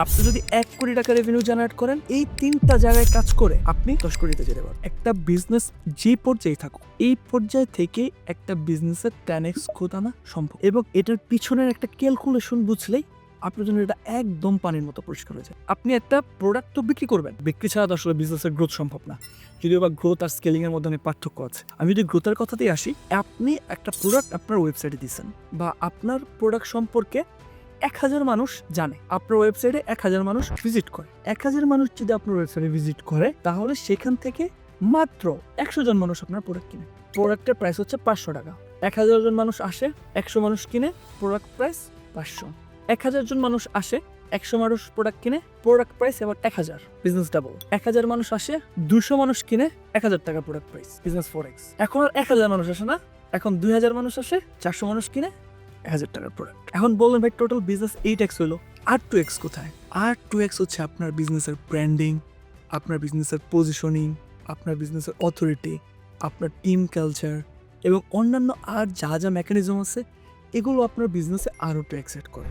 আপনি যদি ১ কোটি টাকা রেভিনিউ জেনারেট করেন, এই ৩টা জায়গায় কাজ করে আপনি ১০ কোটিতে যেতে পারেন। একটা বিজনেস যে পর্যায়ে থাকুক, এই পর্যায় থেকে একটা বিজনেসের 10x গ্রোথ আনা সম্ভব। এবং এটার পিছনের একটা ক্যালকুলেশন বুঝলেই আপনার জন্য এটা একদম পানির মতো পরিষ্কার হয়ে যায়। আপনি একটা প্রোডাক্ট তো বিক্রি করবেন, বিক্রি ছাড়া তো আসলে বিজনেসের গ্রোথ সম্ভব না। যদিও বা গ্রোথ আর স্কেলিং এর মধ্যে অনেক পার্থক্য আছে। আমি যদি গ্রোথের কথাতেই আসি, আপনি একটা প্রোডাক্ট আপনার ওয়েবসাইটে দিচ্ছেন বা আপনার প্রোডাক্ট সম্পর্কে ১,০০০ মানুষ জানে, আপনার ওয়েবসাইটে ১,০০০ মানুষ ভিজিট করে। ১,০০০ মানুষ যদি আপনার ওয়েবসাইটে ভিজিট করে, তাহলে সেখান থেকে মাত্র ১০০ জন মানুষ আপনার প্রোডাক্ট কিনে। প্রোডাক্টের প্রাইস হচ্ছে ৫০০ টাকা। ১,০০০ জন মানুষ আসে, ১০০ মানুষ কিনে, প্রোডাক্ট প্রাইস ৫০০। ১,০০০ জন মানুষ আসে, ১০০ মানুষ প্রোডাক্ট কিনে, প্রোডাক্ট প্রাইস এবার ১,০০০, বিজনেস ডাবল। ১,০০০ মানুষ আসে, ২০০ মানুষ কিনে, ১,০০০ টাকা প্রোডাক্ট প্রাইস, বিজনেস 4x। এখন আর ১,০০০ মানুষ আসে না, এখন ২,০০০ মানুষ আসে, ৪০০ মানুষ কিনে, ১,০০০ টাকার প্রোডাক্ট। এখন বললেন ভাই টোটাল বিজনেস 8x হলো, আর 2x কোথায়? আর 2x হচ্ছে আপনার বিজনেসের ব্র্যান্ডিং, আপনার বিজনেসের পজিশনিং, আপনার বিজনেসের অথরিটি, আপনার টিম কালচার এবং অন্যান্য আর যা যা মেকানিজম আছে, এগুলো আপনার বিজনেসে আরও 2x এড করে।